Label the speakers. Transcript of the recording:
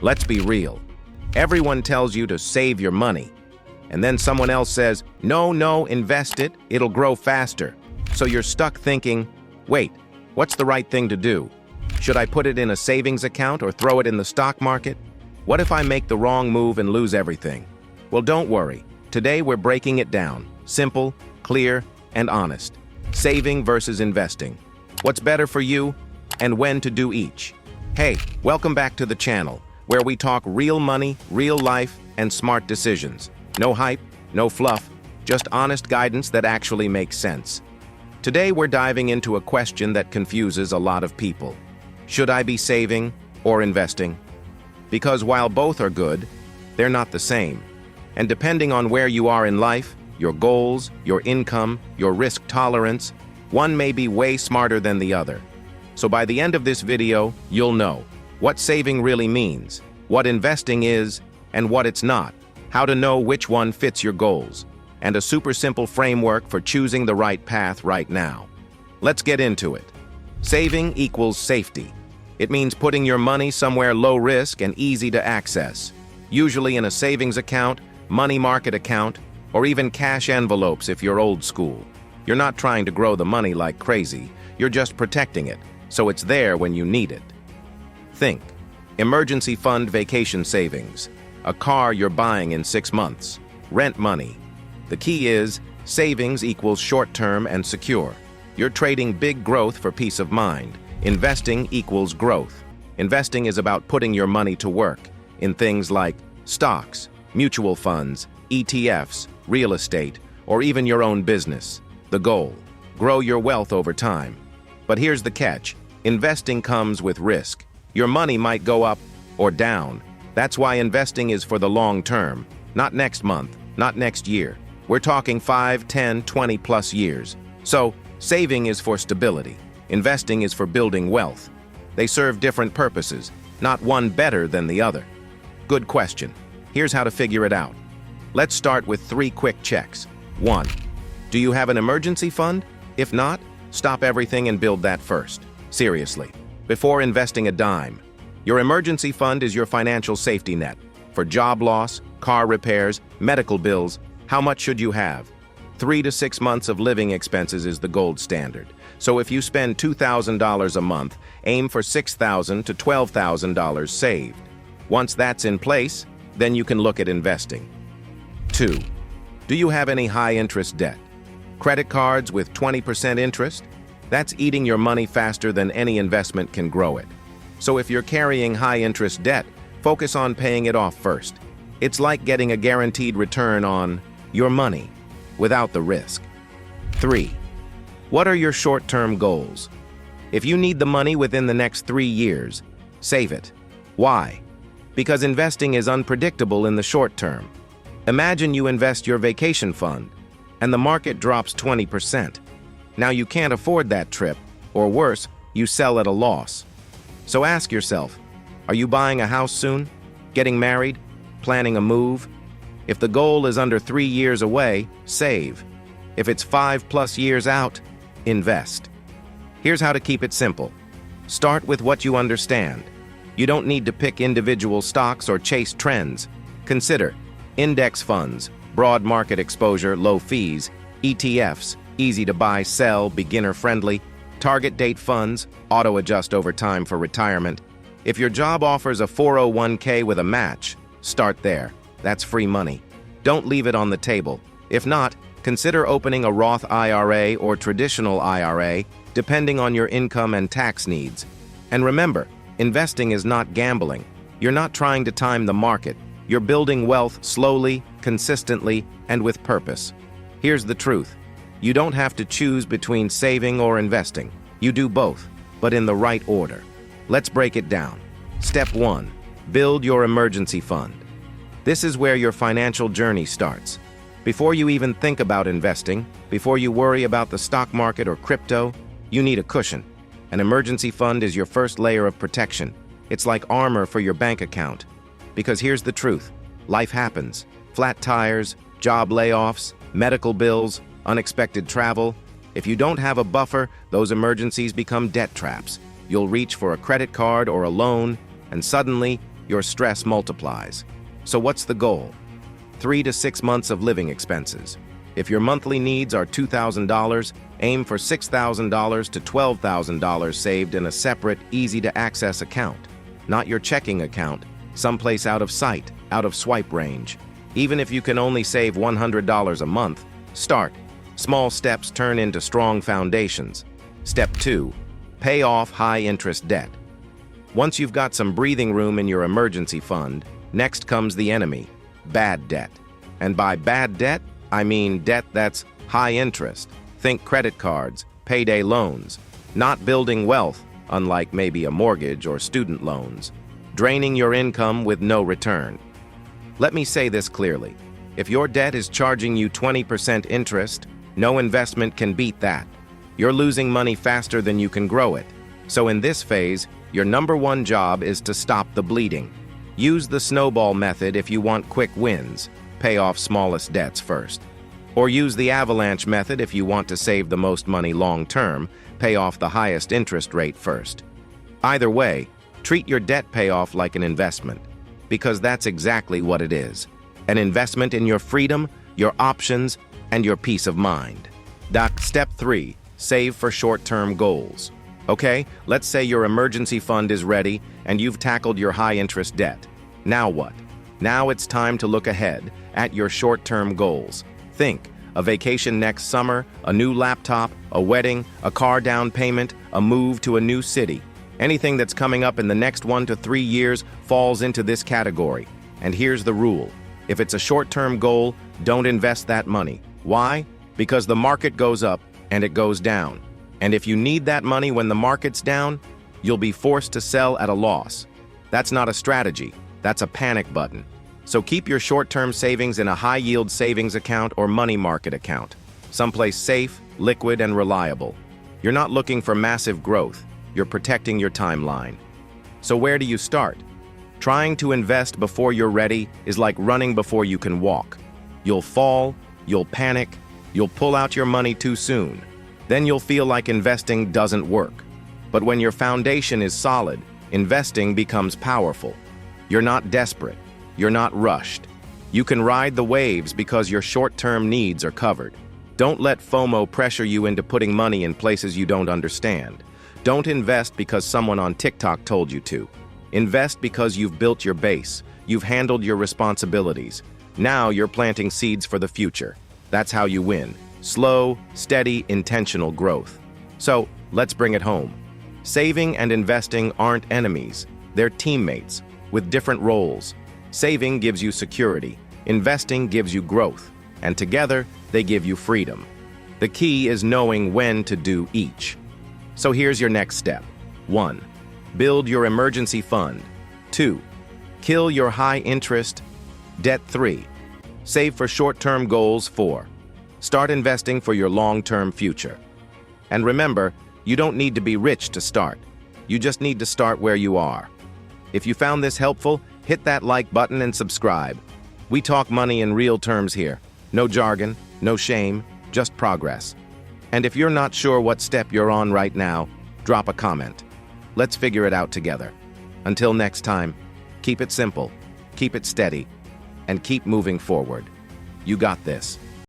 Speaker 1: Let's be real. Everyone tells you to save your money. And then someone else says, no, invest it, it'll grow faster. So you're stuck thinking, wait, what's the right thing to do? Should I put it in a savings account or throw it in the stock market? What if I make the wrong move and lose everything? Well, don't worry. Today we're breaking it down. Simple, clear, and honest. Saving versus investing. What's better for you and when to do each. Hey, welcome back to the channel, where we talk real money, real life, and smart decisions. No hype, no fluff, just honest guidance that actually makes sense. Today we're diving into a question that confuses a lot of people. Should I be saving or investing? Because while both are good, they're not the same. And depending on where you are in life, your goals, your income, your risk tolerance, one may be way smarter than the other. So by the end of this video, you'll know what saving really means, what investing is, and what it's not, how to know which one fits your goals, and a super simple framework for choosing the right path right now. Let's get into it. Saving equals safety. It means putting your money somewhere low risk and easy to access, usually in a savings account, money market account, or even cash envelopes if you're old school. You're not trying to grow the money like crazy, you're just protecting it, so it's there when you need it. Think, emergency fund vacation savings, a car you're buying in 6 months, rent money. The key is, savings equals short-term and secure. You're trading big growth for peace of mind. Investing equals growth. Investing is about putting your money to work in things like stocks, mutual funds, ETFs, real estate, or even your own business. The goal, grow your wealth over time. But here's the catch, investing comes with risk. Your money might go up or down. That's why investing is for the long term, not next month, not next year. We're talking 5, 10, 20 plus years. So, saving is for stability. Investing is for building wealth. They serve different purposes, not one better than the other. Good question. Here's how to figure it out. Let's start with 3 quick checks. 1. Do you have an emergency fund? If not, stop everything and build that first. Seriously. Before investing a dime. Your emergency fund is your financial safety net. For job loss, car repairs, medical bills, how much should you have? 3 to 6 months of living expenses is the gold standard. So if you spend $2,000 a month, aim for $6,000 to $12,000 saved. Once that's in place, then you can look at investing. 2. Do you have any high-interest debt? Credit cards with 20% interest? That's eating your money faster than any investment can grow it. So if you're carrying high-interest debt, focus on paying it off first. It's like getting a guaranteed return on your money without the risk. 3. What are your short-term goals? If you need the money within the next 3 years, save it. Why? Because investing is unpredictable in the short term. Imagine you invest your vacation fund, and the market drops 20%. Now you can't afford that trip, or worse, you sell at a loss. So ask yourself, are you buying a house soon? Getting married? Planning a move? If the goal is under 3 years away, save. If it's 5+ years out, invest. Here's how to keep it simple. Start with what you understand. You don't need to pick individual stocks or chase trends. Consider index funds, broad market exposure, low fees, ETFs, easy to buy, sell, beginner-friendly, target date funds, auto-adjust over time for retirement. If your job offers a 401k with a match, start there. That's free money. Don't leave it on the table. If not, consider opening a Roth IRA or traditional IRA, depending on your income and tax needs. And remember, investing is not gambling. You're not trying to time the market. You're building wealth slowly, consistently, and with purpose. Here's the truth. You don't have to choose between saving or investing. You do both, but in the right order. Let's break it down. Step 1. Build your emergency fund. This is where your financial journey starts. Before you even think about investing, before you worry about the stock market or crypto, you need a cushion. An emergency fund is your first layer of protection. It's like armor for your bank account. Because here's the truth. Life happens. Flat tires, job layoffs, medical bills, unexpected travel. If you don't have a buffer, those emergencies become debt traps. You'll reach for a credit card or a loan, and suddenly, your stress multiplies. So what's the goal? 3 to 6 months of living expenses. If your monthly needs are $2,000, aim for $6,000 to $12,000 saved in a separate, easy-to-access account. Not your checking account, someplace out of sight, out of swipe range. Even if you can only save $100 a month, start. Small steps turn into strong foundations. Step 2. Pay off high-interest debt. Once you've got some breathing room in your emergency fund, next comes the enemy, bad debt. And by bad debt, I mean debt that's high interest. Think credit cards, payday loans. Not building wealth, unlike maybe a mortgage or student loans. Draining your income with no return. Let me say this clearly. If your debt is charging you 20% interest, no investment can beat that. You're losing money faster than you can grow it. So in this phase, your number one job is to stop the bleeding. Use the snowball method if you want quick wins. Pay off smallest debts first. Or use the avalanche method if you want to save the most money long term. Pay off the highest interest rate first. Either way, treat your debt payoff like an investment, because that's exactly what it is. An investment in your freedom, your options, and your peace of mind. Step 3. Save for short-term goals. Okay, let's say your emergency fund is ready and you've tackled your high-interest debt. Now what? Now it's time to look ahead at your short-term goals. Think, a vacation next summer, a new laptop, a wedding, a car down payment, a move to a new city. Anything that's coming up in the next 1 to 3 years falls into this category. And here's the rule. If it's a short-term goal, don't invest that money. Why? Because the market goes up and it goes down. And if you need that money when the market's down, you'll be forced to sell at a loss. That's not a strategy. That's a panic button. So keep your short-term savings in a high-yield savings account or money market account, someplace safe, liquid, and reliable. You're not looking for massive growth. You're protecting your timeline. So where do you start? Trying to invest before you're ready is like running before you can walk. You'll fall, you'll panic, you'll pull out your money too soon. Then you'll feel like investing doesn't work. But when your foundation is solid, investing becomes powerful. You're not desperate. You're not rushed. You can ride the waves because your short-term needs are covered. Don't let FOMO pressure you into putting money in places you don't understand. Don't invest because someone on TikTok told you to. Invest because you've built your base. You've handled your responsibilities. Now you're planting seeds for the future. That's how you win. Slow, steady, intentional growth. So, let's bring it home. Saving and investing aren't enemies. They're teammates with different roles. Saving gives you security. Investing gives you growth. And together, they give you freedom. The key is knowing when to do each. So here's your next step. 1. Build your emergency fund. 2. Kill your high-interest debt. 3. Save for short-term goals. 4. Start investing for your long-term future. And remember, you don't need to be rich to start. You just need to start where you are. If you found this helpful, hit that like button and subscribe. We talk money in real terms here. No jargon, no shame, just progress. And if you're not sure what step you're on right now, drop a comment. Let's figure it out together. Until next time, keep it simple, keep it steady, and keep moving forward. You got this.